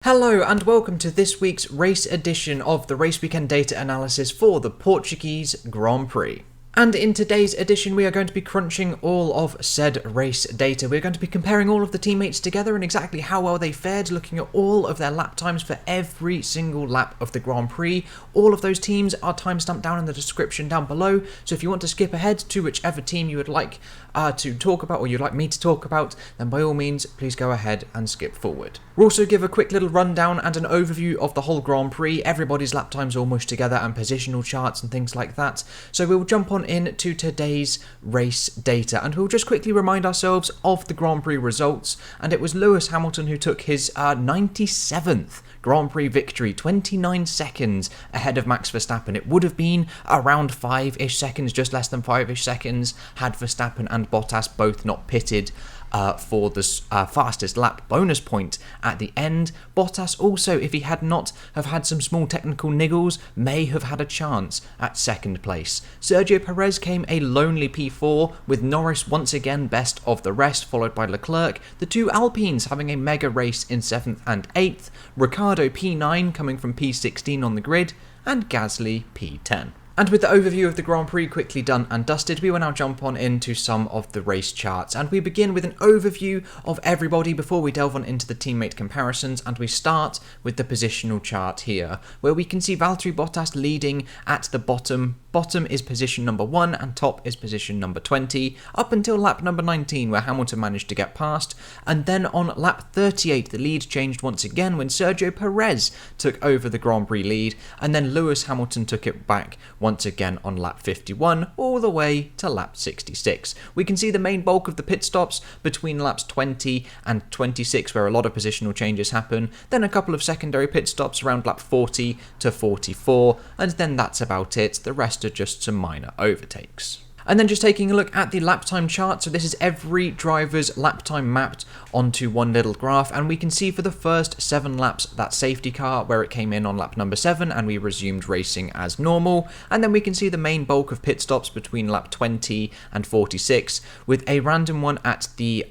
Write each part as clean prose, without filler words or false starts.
Hello and welcome to this week's race edition of the Race Weekend Data Analysis for the Portuguese Grand Prix. And in today's edition we are going to be crunching all of said race data. We're going to be comparing all of the teammates together and exactly how well they fared, looking at all of their lap times for every single lap of the Grand Prix. All of those teams are timestamped down in the description down below, so if you want to skip ahead to whichever team you would like to talk about, or you'd like me to talk about, then by all means please go ahead and skip forward. We'll also give a quick little rundown and an overview of the whole Grand Prix, everybody's lap times all mushed together and positional charts and things like that. So we'll jump on into today's race data and we'll just quickly remind ourselves of the Grand Prix results, and it was Lewis Hamilton who took his 97th Grand Prix victory, 29 seconds ahead of Max Verstappen. It would have been around 5-ish seconds, just less than 5-ish seconds, had Verstappen and Bottas both not pitted for the fastest lap bonus point at the end. Bottas also, if he had not have had some small technical niggles, may have had a chance at second place. Sergio Perez came a lonely P4, with Norris once again best of the rest, followed by Leclerc, the two Alpines having a mega race in 7th and 8th, Ricciardo P9 coming from P16 on the grid, and Gasly P10. And with the overview of the Grand Prix quickly done and dusted, we will now jump on into some of the race charts. And we begin with an overview of everybody before we delve on into the teammate comparisons, and we start with the positional chart here, where we can see Valtteri Bottas leading at the bottom. Bottom is position number 1 and top is position number 20, up until lap number 19 where Hamilton managed to get past, and then on lap 38 the lead changed once again when Sergio Perez took over the Grand Prix lead, and then Lewis Hamilton took it back once again on lap 51 all the way to lap 66. We can see the main bulk of the pit stops between laps 20 and 26 where a lot of positional changes happen, then a couple of secondary pit stops around lap 40 to 44, and then that's about it. The rest are just some minor overtakes. And then just taking a look at the lap time chart, so this is every driver's lap time mapped onto one little graph, and we can see for the first 7 laps that safety car where it came in on lap number 7 and we resumed racing as normal, and then we can see the main bulk of pit stops between lap 20 and 46 with a random one at the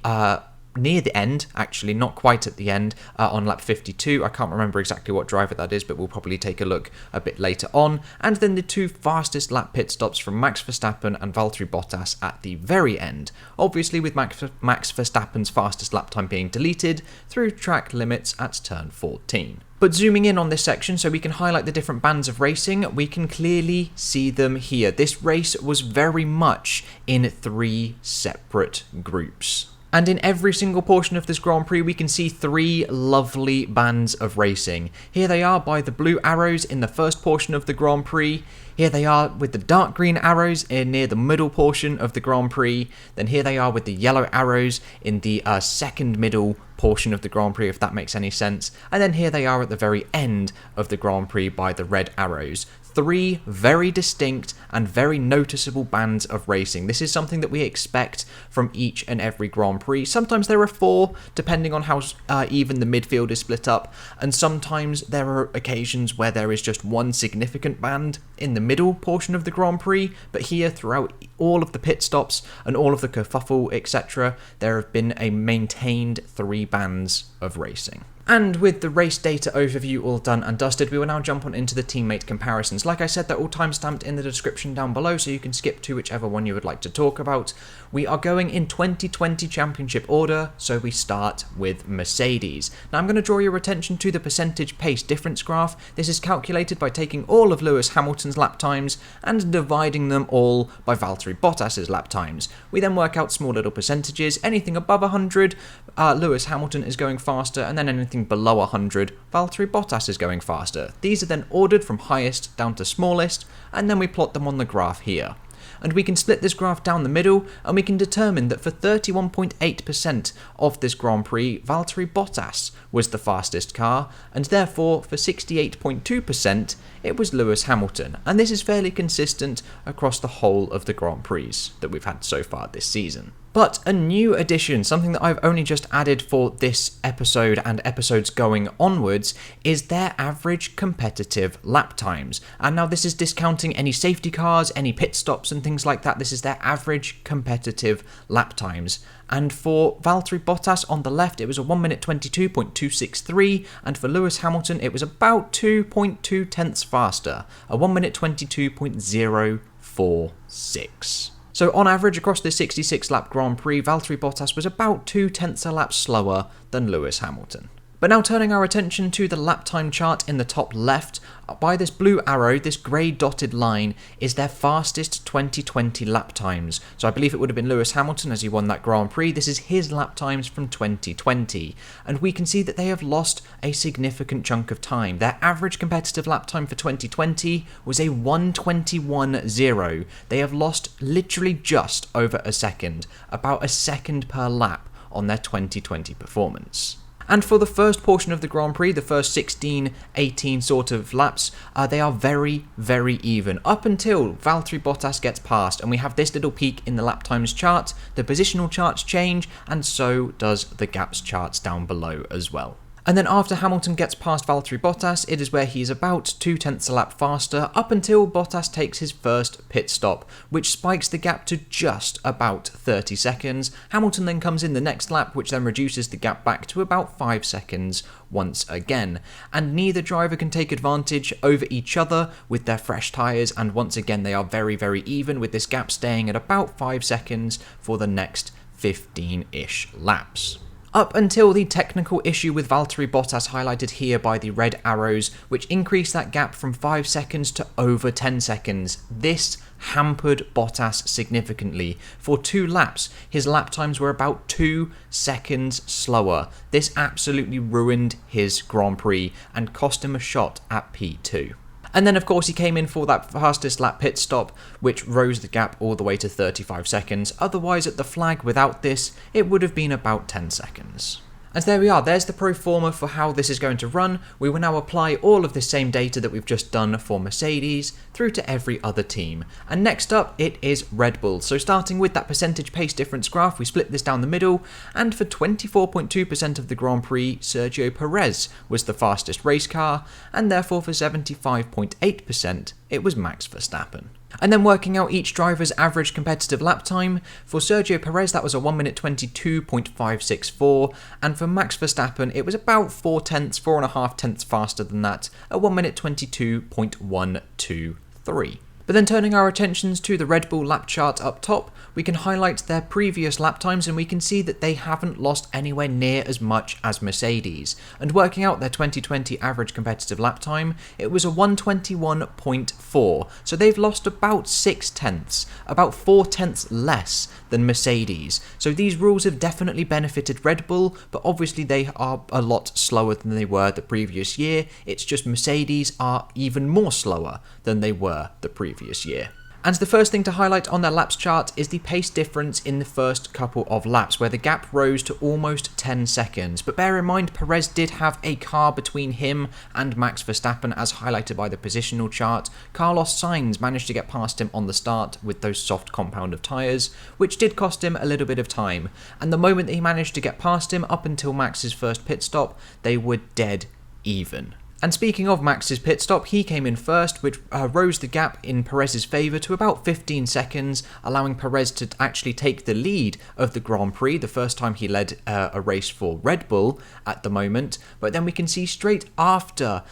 near the end, actually, not quite at the end, on lap 52. I can't remember exactly what driver that is, but we'll probably take a look a bit later on. And then the 2 fastest lap pit stops from Max Verstappen and Valtteri Bottas at the very end, obviously with Max Verstappen's fastest lap time being deleted through track limits at turn 14. But zooming in on this section so we can highlight the different bands of racing, we can clearly see them here. This race was very much in 3 separate groups. And in every single portion of this Grand Prix we can see 3 lovely bands of racing. Here they are by the blue arrows in the first portion of the Grand Prix. Here they are with the dark green arrows near the middle portion of the Grand Prix. Then here they are with the yellow arrows in the second middle portion of the Grand Prix, if that makes any sense. And then here they are at the very end of the Grand Prix by the red arrows. 3 very distinct and very noticeable bands of racing. This is something that we expect from each and every Grand Prix. Sometimes there are 4, depending on how even the midfield is split up, and sometimes there are occasions where there is just 1 significant band in the middle portion of the Grand Prix, but here throughout all of the pit stops and all of the kerfuffle, etc., there have been a maintained 3 bands of racing. And with the race data overview all done and dusted, we will now jump on into the teammate comparisons. Like I said, they're all timestamped in the description down below, so you can skip to whichever one you would like to talk about. We are going in 2020 championship order, so we start with Mercedes. Now I'm going to draw your attention to the percentage pace difference graph. This is calculated by taking all of Lewis Hamilton's lap times and dividing them all by Valtteri Bottas's lap times. We then work out small little percentages. Anything above 100, Lewis Hamilton is going faster, and then anything below 100, Valtteri Bottas is going faster. These are then ordered from highest down to smallest, and then we plot them on the graph here. And we can split this graph down the middle, and we can determine that for 31.8% of this Grand Prix, Valtteri Bottas was the fastest car, and therefore for 68.2% it was Lewis Hamilton. And this is fairly consistent across the whole of the Grand Prix that we've had so far this season. But a new addition, something that I've only just added for this episode and episodes going onwards, is their average competitive lap times. And now this is discounting any safety cars, any pit stops and things like that. This is their average competitive lap times. And for Valtteri Bottas on the left, it was a 1 minute 22.263, and for Lewis Hamilton, it was about 2.2 tenths faster, a 1 minute 22.046. So on average across the 66 lap Grand Prix, Valtteri Bottas was about 2 tenths a lap slower than Lewis Hamilton. But now turning our attention to the lap time chart in the top left, by this blue arrow, this grey dotted line is their fastest 2020 lap times. So I believe it would have been Lewis Hamilton as he won that Grand Prix. This is his lap times from 2020. And we can see that they have lost a significant chunk of time. Their average competitive lap time for 2020 was a 1:21.0. They have lost literally just over a second, about a second per lap on their 2020 performance. And for the first portion of the Grand Prix, the first 16, 18 sort of laps, they are very, very even. Up until Valtteri Bottas gets past, and we have this little peak in the lap times chart, the positional charts change, and so does the gaps charts down below as well. And then after Hamilton gets past Valtteri Bottas, it is where he is about 2 tenths a lap faster, up until Bottas takes his first pit stop, which spikes the gap to just about 30 seconds. Hamilton then comes in the next lap, which then reduces the gap back to about 5 seconds once again. And neither driver can take advantage over each other with their fresh tyres, and once again they are very, very even, with this gap staying at about 5 seconds for the next 15-ish laps. Up until the technical issue with Valtteri Bottas highlighted here by the red arrows, which increased that gap from 5 seconds to over 10 seconds. This hampered Bottas significantly. For 2 laps, his lap times were about 2 seconds slower. This absolutely ruined his Grand Prix and cost him a shot at P2. And then of course he came in for that fastest lap pit stop, which rose the gap all the way to 35 seconds. Otherwise at the flag without this, it would have been about 10 seconds. And there we are, there's the pro forma for how this is going to run. We will now apply all of the same data that we've just done for Mercedes through to every other team. And next up, it is Red Bull. So starting with that percentage pace difference graph, we split this down the middle, and for 24.2% of the Grand Prix, Sergio Perez was the fastest race car, and therefore for 75.8%, it was Max Verstappen. And then working out each driver's average competitive lap time, for Sergio Perez that was a 1 minute 22.564, and for Max Verstappen it was about 4.5 tenths faster than that, a 1 minute 22.123. But then turning our attentions to the Red Bull lap chart up top, we can highlight their previous lap times and we can see that they haven't lost anywhere near as much as Mercedes. And working out their 2020 average competitive lap time, it was a 1:21.4, so they've lost about 6 tenths, about 4 tenths less than Mercedes. So these rules have definitely benefited Red Bull, but obviously they are a lot slower than they were the previous year. It's just Mercedes are even more slower than they were the previous year. And the first thing to highlight on their laps chart is the pace difference in the first couple of laps, where the gap rose to almost 10 seconds. But bear in mind, Perez did have a car between him and Max Verstappen, as highlighted by the positional chart. Carlos Sainz managed to get past him on the start with those soft compound of tyres, which did cost him a little bit of time. And the moment that he managed to get past him, up until Max's first pit stop, they were dead even. And speaking of Max's pit stop, he came in first, which rose the gap in Perez's favour to about 15 seconds, allowing Perez to actually take the lead of the Grand Prix, the first time he led a race for Red Bull at the moment. But then we can see straight after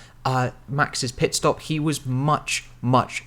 Max's pit stop, he was much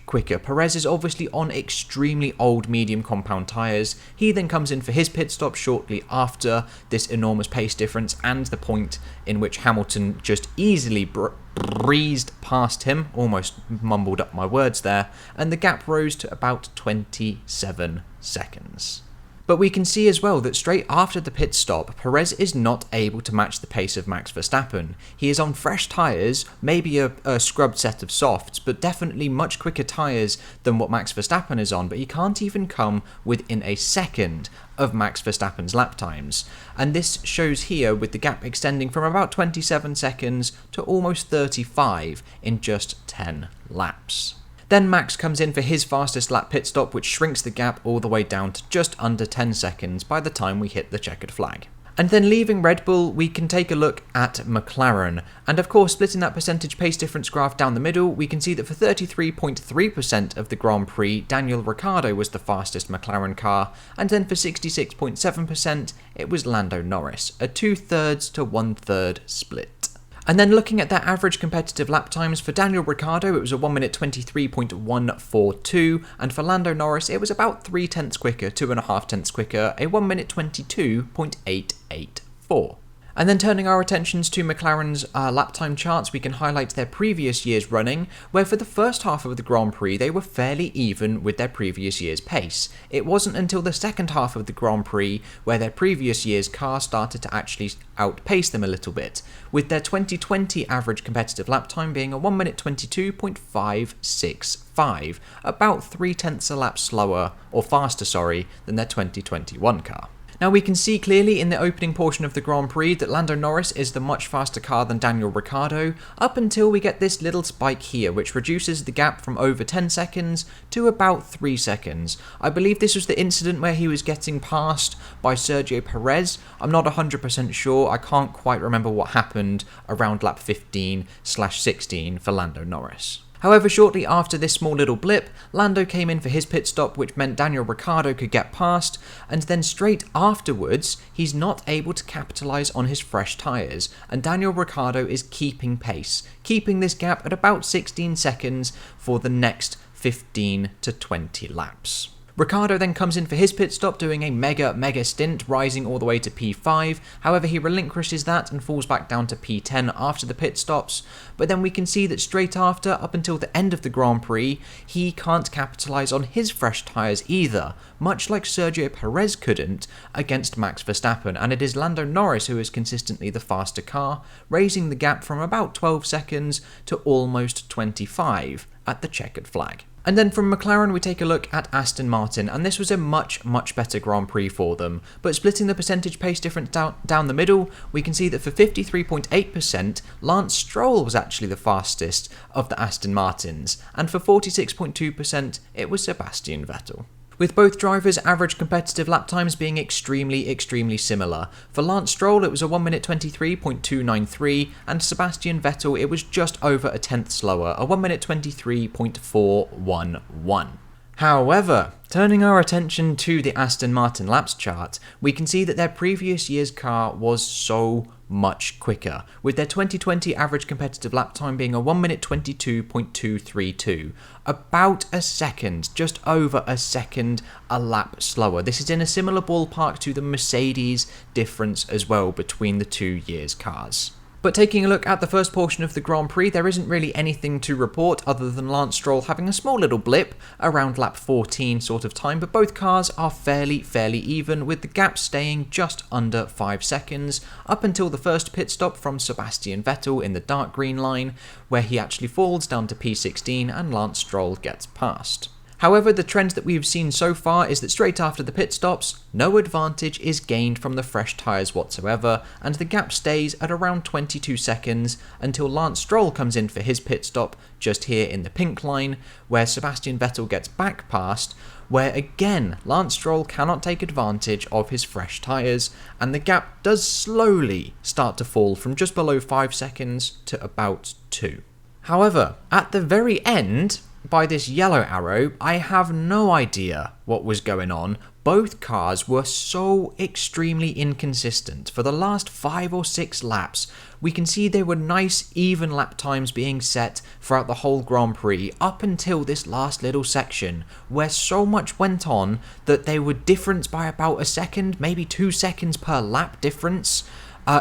quicker. Perez is obviously on extremely old medium compound tyres. He then comes in for his pit stop shortly after this enormous pace difference and the point in which Hamilton just easily breezed past him, almost mumbled up my words there, and the gap rose to about 27 seconds. But we can see as well that straight after the pit stop, Perez is not able to match the pace of Max Verstappen. He is on fresh tyres, maybe a scrubbed set of softs, but definitely much quicker tyres than what Max Verstappen is on, but he can't even come within a second of Max Verstappen's lap times. And this shows here with the gap extending from about 27 seconds to almost 35 in just 10 laps. Then Max comes in for his fastest lap pit stop, which shrinks the gap all the way down to just under 10 seconds by the time we hit the checkered flag. And then leaving Red Bull, we can take a look at McLaren. And of course, splitting that percentage pace difference graph down the middle, we can see that for 33.3% of the Grand Prix, Daniel Ricciardo was the fastest McLaren car, and then for 66.7%, it was Lando Norris, a 2/3 to 1/3 split. And then looking at their average competitive lap times, for Daniel Ricciardo it was a 1 minute 23.142, and for Lando Norris it was about 0.3 quicker, 2.5 tenths quicker, a 1 minute 22.884. And then turning our attentions to McLaren's lap time charts, we can highlight their previous year's running, where for the first half of the Grand Prix they were fairly even with their previous year's pace. It wasn't until the second half of the Grand Prix where their previous year's car started to actually outpace them a little bit, with their 2020 average competitive lap time being a 1 minute 22.565, about 0.3 a lap slower, or faster sorry, than their 2021 car. Now we can see clearly in the opening portion of the Grand Prix that Lando Norris is the much faster car than Daniel Ricciardo, up until we get this little spike here, which reduces the gap from over 10 seconds to about 3 seconds. I believe this was the incident where he was getting passed by Sergio Perez. I'm not 100% sure, I can't quite remember what happened around lap 15/16 for Lando Norris. However, shortly after this small little blip, Lando came in for his pit stop, which meant Daniel Ricciardo could get past, and then straight afterwards, he's not able to capitalise on his fresh tyres, and Daniel Ricciardo is keeping pace, keeping this gap at about 16 seconds for the next 15 to 20 laps. Ricciardo then comes in for his pit stop, doing a mega stint, rising all the way to P5. However, he relinquishes that and falls back down to P10 after the pit stops. But then we can see that straight after, up until the end of the Grand Prix, he can't capitalise on his fresh tyres either, much like Sergio Perez couldn't against Max Verstappen. And it is Lando Norris who is consistently the faster car, raising the gap from about 12 seconds to almost 25 at the checkered flag. And then from McLaren we take a look at Aston Martin, and this was a much better Grand Prix for them. But splitting the percentage pace difference down the middle, we can see that for 53.8%, Lance Stroll was actually the fastest of the Aston Martins, and for 46.2%, it was Sebastian Vettel. With both drivers' average competitive lap times being extremely similar. For Lance Stroll it was a 1 minute 23.293, and Sebastian Vettel it was just over a tenth slower, a 1 minute 23.411. However, turning our attention to the Aston Martin laps chart, we can see that their previous year's car was so much quicker, with their 2020 average competitive lap time being a 1 minute 22.232, about a second, just over a second a lap slower. This is in a similar ballpark to the Mercedes difference as well between the 2 years' cars. But taking a look at the first portion of the Grand Prix, there isn't really anything to report other than Lance Stroll having a small little blip around lap 14 sort of time, but both cars are fairly even, with the gap staying just under 5 seconds up until the first pit stop from Sebastian Vettel in the dark green line, where he actually falls down to P16 and Lance Stroll gets past. However, the trend that we've seen so far is that straight after the pit stops, no advantage is gained from the fresh tyres whatsoever, and the gap stays at around 22 seconds until Lance Stroll comes in for his pit stop just here in the pink line, where Sebastian Vettel gets back past, where again Lance Stroll cannot take advantage of his fresh tyres, and the gap does slowly start to fall from just below 5 seconds to about 2. However, at the very end, by this yellow arrow, I have no idea what was going on. Both cars were so extremely inconsistent. For the last 5 or 6 laps, we can see there were nice even lap times being set throughout the whole Grand Prix up until this last little section, where so much went on that they were different by about a second, maybe 2 seconds per lap difference.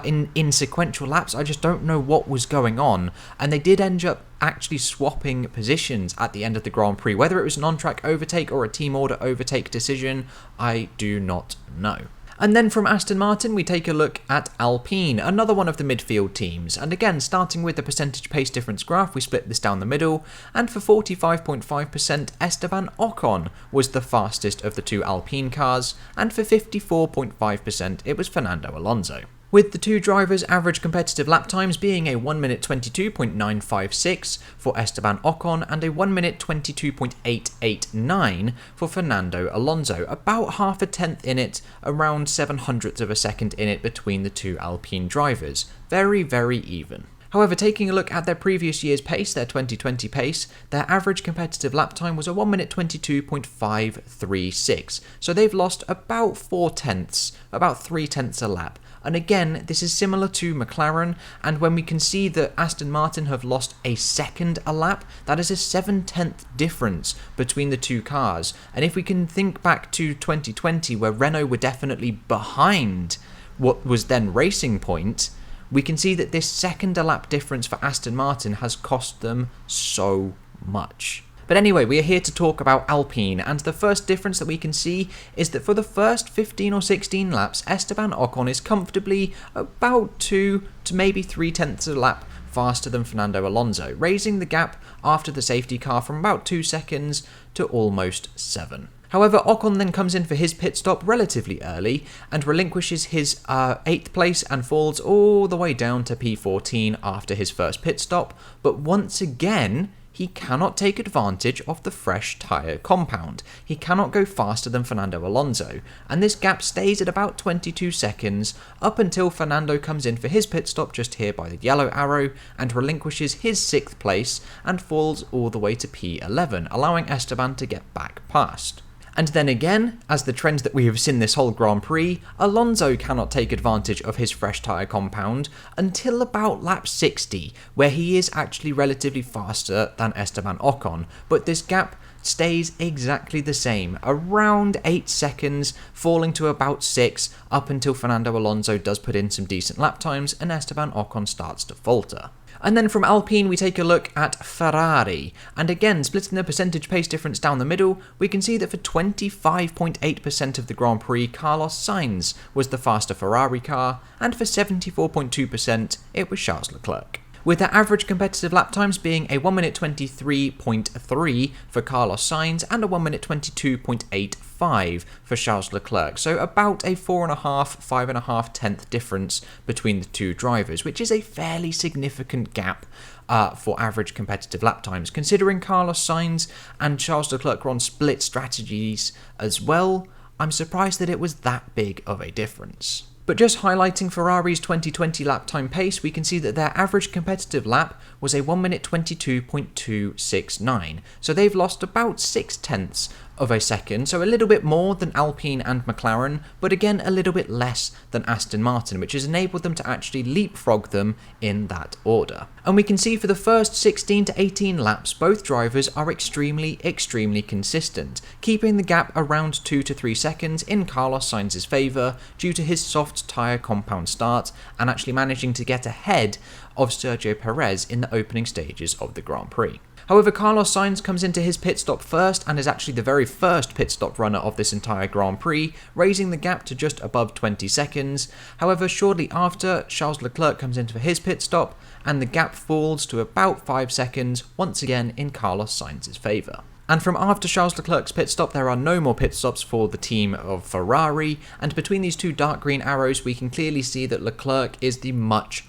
In sequential laps. I just don't know what was going on, and they did end up actually swapping positions at the end of the Grand Prix. Whether it was an on-track overtake or a team order overtake decision, I do not know. And then from Aston Martin, we take a look at Alpine, another one of the midfield teams. And again, starting with the percentage pace difference graph, we split this down the middle. And for 45.5%, Esteban Ocon was the fastest of the 2 Alpine cars. And for 54.5%, it was Fernando Alonso. with the two drivers' average competitive lap times being a 1 minute 22.956 for Esteban Ocon and a 1 minute 22.889 for Fernando Alonso, about half a tenth in it, around 700ths of a second in it between the two Alpine drivers. Very, very even. However, taking a look at their previous year's pace, their 2020 pace, their average competitive lap time was a 1 minute 22.536, so they've lost about 4 tenths, about 3 tenths a lap. And again, this is similar to McLaren, and when we can see that Aston Martin have lost a second a lap, that is a 7/10 difference between the two cars. And if we can think back to 2020, where Renault were definitely behind what was then Racing Point, we can see that this second a lap difference for Aston Martin has cost them so much. But anyway, we are here to talk about Alpine, and the first difference that we can see is that for the first 15 or 16 laps, Esteban Ocon is comfortably about 2 to maybe 3 tenths of a lap faster than Fernando Alonso, raising the gap after the safety car from about 2 seconds to almost 7. However, Ocon then comes in for his pit stop relatively early and relinquishes his 8th place and falls all the way down to P14 after his first pit stop, but once again, he cannot take advantage of the fresh tyre compound. He cannot go faster than Fernando Alonso, and this gap stays at about 22 seconds up until Fernando comes in for his pit stop just here by the yellow arrow and relinquishes his 6th place and falls all the way to P11, allowing Esteban to get back past. And then again, as the trend that we have seen this whole Grand Prix, Alonso cannot take advantage of his fresh tyre compound until about lap 60, where he is actually relatively faster than Esteban Ocon, but this gap stays exactly the same, around 8 seconds, falling to about 6, up until Fernando Alonso does put in some decent lap times and Esteban Ocon starts to falter. And then from Alpine we take a look at Ferrari, and again splitting the percentage pace difference down the middle, we can see that for 25.8% of the Grand Prix, Carlos Sainz was the faster Ferrari car, and for 74.2% it was Charles Leclerc, with their average competitive lap times being a 1 minute 23.3 for Carlos Sainz and a 1 minute 22.85 for Charles Leclerc, so about a 5.5 tenth difference between the two drivers, which is a fairly significant gap for average competitive lap times. Considering Carlos Sainz and Charles Leclerc were on split strategies as well, I'm surprised that it was that big of a difference. But just highlighting Ferrari's 2020 lap time pace, we can see that their average competitive lap was a 1 minute 22.269, so they've lost about 6 tenths of a second, so a little bit more than Alpine and McLaren, but again a little bit less than Aston Martin, which has enabled them to actually leapfrog them in that order. And we can see for the first 16 to 18 laps, both drivers are extremely consistent, keeping the gap around 2 to 3 seconds in Carlos Sainz's favour due to his soft tyre compound start, and actually managing to get ahead of Sergio Perez in the opening stages of the Grand Prix. However, Carlos Sainz comes into his pit stop first and is actually the very first pit stop runner of this entire Grand Prix, raising the gap to just above 20 seconds. However, shortly after, Charles Leclerc comes into his pit stop and the gap falls to about 5 seconds, once again in Carlos Sainz's favour. And from after Charles Leclerc's pit stop, there are no more pit stops for the team of Ferrari, and between these two dark green arrows, we can clearly see that Leclerc is the much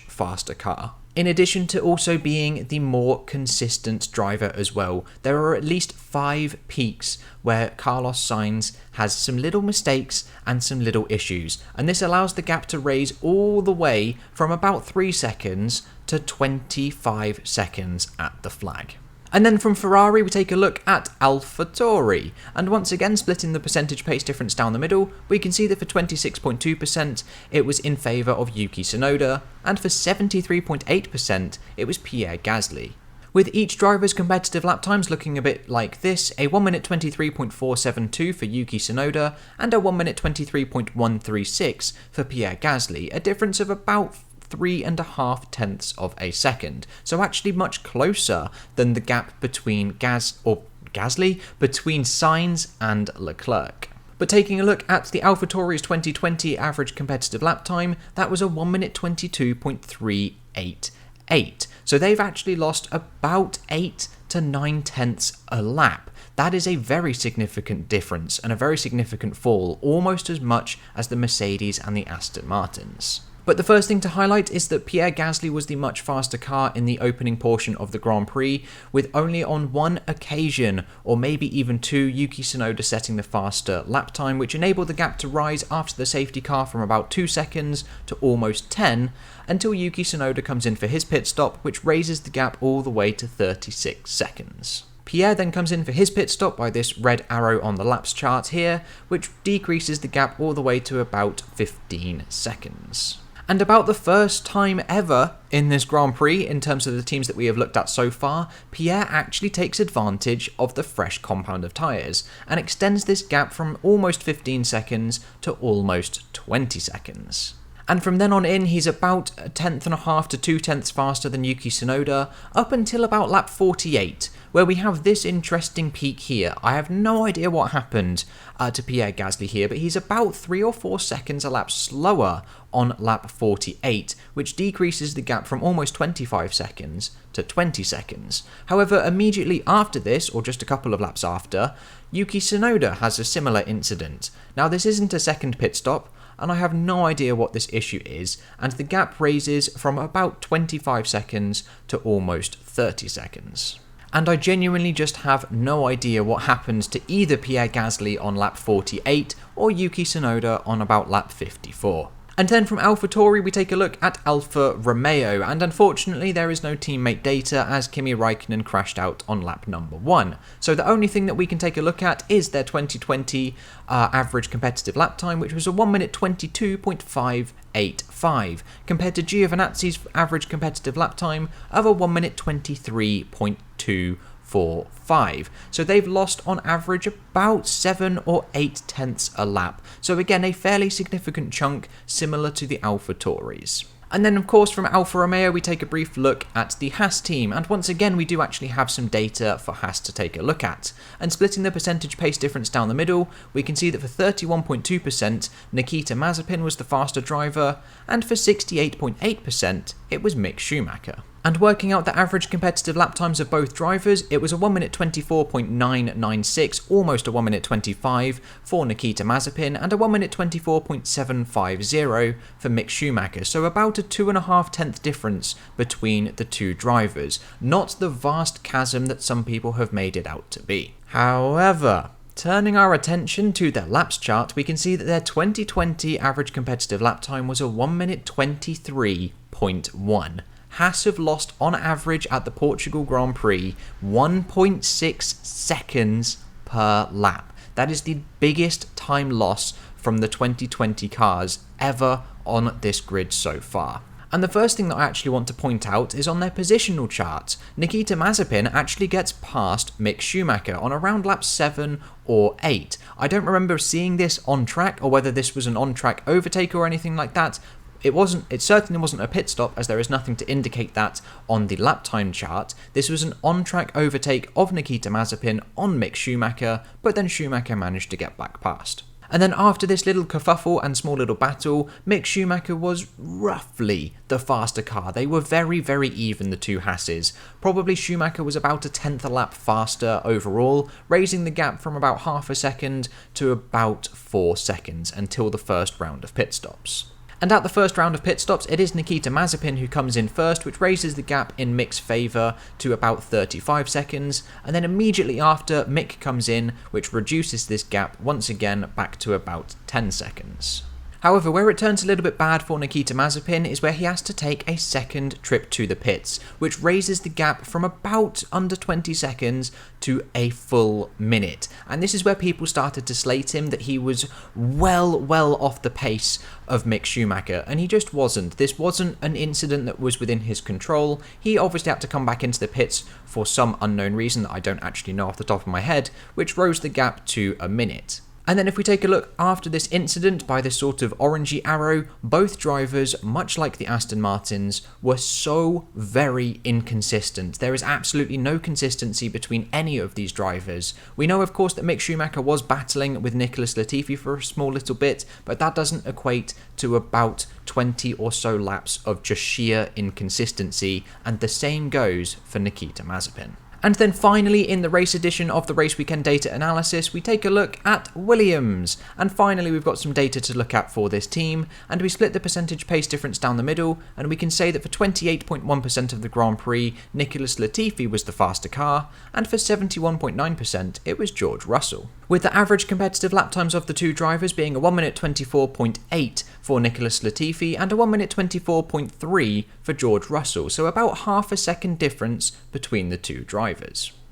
faster car. In addition to also being the more consistent driver as well, there are at least 5 peaks where Carlos Sainz has some little mistakes and some little issues, and this allows the gap to raise all the way from about 3 seconds to 25 seconds at the flag. And then from Ferrari, we take a look at AlphaTauri, and once again splitting the percentage pace difference down the middle, we can see that for 26.2% it was in favour of Yuki Tsunoda, and for 73.8% it was Pierre Gasly, with each driver's competitive lap times looking a bit like this: a 1 minute 23.472 for Yuki Tsunoda and a 1 minute 23.136 for Pierre Gasly, a difference of about 3.5 tenths of a second, so actually much closer than the gap between Gasly between Sainz and Leclerc. But taking a look at the AlphaTauri's 2020 average competitive lap time, that was a 1 minute 22.388, so they've actually lost about 8 to 9 tenths a lap. That is a very significant difference and a very significant fall, almost as much as the Mercedes and the Aston Martins. But the first thing to highlight is that Pierre Gasly was the much faster car in the opening portion of the Grand Prix, with only on one occasion, or maybe even two, Yuki Tsunoda setting the faster lap time, which enabled the gap to rise after the safety car from about 2 seconds to almost 10, until Yuki Tsunoda comes in for his pit stop, which raises the gap all the way to 36 seconds. Pierre then comes in for his pit stop by this red arrow on the laps chart here, which decreases the gap all the way to about 15 seconds. And about the first time ever in this Grand Prix, in terms of the teams that we have looked at so far, Pierre actually takes advantage of the fresh compound of tyres, and extends this gap from almost 15 seconds to almost 20 seconds. And from then on in, he's about 1.5 to 2 tenths faster than Yuki Tsunoda, up until about lap 48, where we have this interesting peak here. I have no idea what happened to Pierre Gasly here, but he's about 3 or 4 seconds a lap slower on lap 48, which decreases the gap from almost 25 seconds to 20 seconds. However, immediately after this, or just a couple of laps after, Yuki Tsunoda has a similar incident. Now, this isn't a second pit stop, and I have no idea what this issue is, and the gap raises from about 25 seconds to almost 30 seconds. And I genuinely just have no idea what happens to either Pierre Gasly on lap 48 or Yuki Tsunoda on about lap 54. And then from AlphaTauri we take a look at Alfa Romeo, and unfortunately there is no teammate data as Kimi Räikkönen crashed out on lap number 1. So the only thing that we can take a look at is their 2020 average competitive lap time, which was a 1 minute 22.585, compared to Giovinazzi's average competitive lap time of a 1 minute 23.245. So they've lost on average about 7 or 8 tenths a lap. So again, a fairly significant chunk, similar to the AlphaTauris. And then of course from Alfa Romeo we take a brief look at the Haas team, and once again we do actually have some data for Haas to take a look at. And splitting the percentage pace difference down the middle, we can see that for 31.2% Nikita Mazepin was the faster driver, and for 68.8% it was Mick Schumacher. And working out the average competitive lap times of both drivers, it was a 1 minute 24.996, almost a 1 minute 25 for Nikita Mazepin, and a 1 minute 24.750 for Mick Schumacher, so about a 2.5 tenth difference between the two drivers, not the vast chasm that some people have made it out to be. However, turning our attention to their laps chart, we can see that their 2020 average competitive lap time was a 1 minute 23.1. Haas have lost on average at the Portugal Grand Prix 1.6 seconds per lap. That is the biggest time loss from the 2020 cars ever on this grid so far. And the first thing that I actually want to point out is on their positional chart. Nikita Mazepin actually gets past Mick Schumacher on around lap 7 or 8. I don't remember seeing this on track, or whether this was an on-track overtake or anything like that. It certainly wasn't a pit stop, as there is nothing to indicate that on the lap time chart. This was an on-track overtake of Nikita Mazepin on Mick Schumacher, but then Schumacher managed to get back past. And then after this little kerfuffle and small little battle, Mick Schumacher was roughly the faster car. They were very, very even, the two Haases. Probably Schumacher was about a tenth a lap faster overall, raising the gap from about half a second to about 4 seconds until the first round of pit stops. And at the first round of pit stops, it is Nikita Mazepin who comes in first, which raises the gap in Mick's favour to about 35 seconds, and then immediately after, Mick comes in, which reduces this gap once again back to about 10 seconds. However, where it turns a little bit bad for Nikita Mazepin is where he has to take a second trip to the pits, which raises the gap from about under 20 seconds to a full minute. And this is where people started to slate him, that he was well off the pace of Mick Schumacher, and he just wasn't. This wasn't an incident that was within his control. He obviously had to come back into the pits for some unknown reason that I don't actually know off the top of my head, which rose the gap to a minute. And then if we take a look after this incident by this sort of orangey arrow, both drivers, much like the Aston Martins, were so very inconsistent. There is absolutely no consistency between any of these drivers. We know, of course, that Mick Schumacher was battling with Nicholas Latifi for a small little bit, but that doesn't equate to about 20 or so laps of just sheer inconsistency, and the same goes for Nikita Mazepin. And then finally, in the race edition of the Race Weekend Data Analysis, we take a look at Williams. And finally, we've got some data to look at for this team, and we split the percentage pace difference down the middle, and we can say that for 28.1% of the Grand Prix, Nicholas Latifi was the faster car, and for 71.9%, it was George Russell. With the average competitive lap times of the two drivers being a 1 minute 24.8 for Nicholas Latifi and a 1 minute 24.3 for George Russell, so about half a second difference between the two drivers.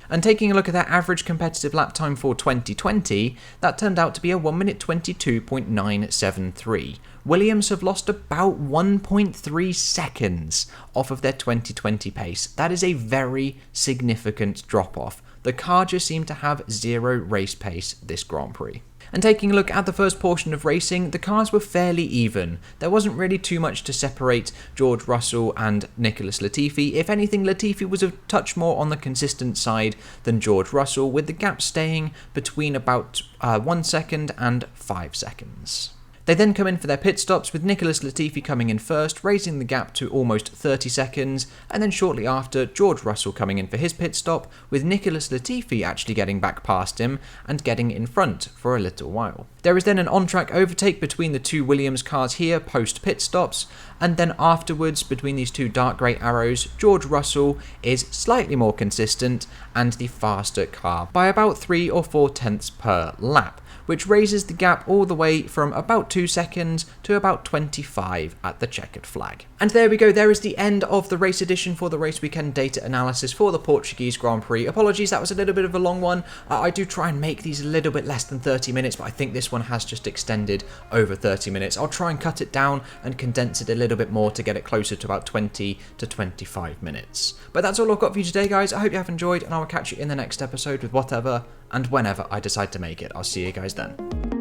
And taking a look at their average competitive lap time for 2020, that turned out to be a 1 minute 22.973. Williams have lost about 1.3 seconds off of their 2020 pace. That is a very significant drop off. The car just seemed to have zero race pace this Grand Prix. And taking a look at the first portion of racing, the cars were fairly even. There wasn't really too much to separate George Russell and Nicholas Latifi. If anything, Latifi was a touch more on the consistent side than George Russell, with the gap staying between about 1 second and 5 seconds. They then come in for their pit stops, with Nicholas Latifi coming in first, raising the gap to almost 30 seconds, and then shortly after, George Russell coming in for his pit stop, with Nicholas Latifi actually getting back past him and getting in front for a little while. There is then an on-track overtake between the two Williams cars here post-pit stops, and then afterwards, between these two dark grey arrows, George Russell is slightly more consistent and the faster car by about 3 or 4 tenths per lap, which raises the gap all the way from about 2 seconds to about 25 at the checkered flag. And there we go, there is the end of the race edition for the Race Weekend Data Analysis for the Portuguese Grand Prix. Apologies, that was a little bit of a long one. I do try and make these a little bit less than 30 minutes, but I think this one has just extended over 30 minutes. I'll try and cut it down and condense it a little bit more to get it closer to about 20 to 25 minutes. But that's all I've got for you today, guys. I hope you have enjoyed, and I will catch you in the next episode with whatever and whenever I decide to make it. I'll see you guys then.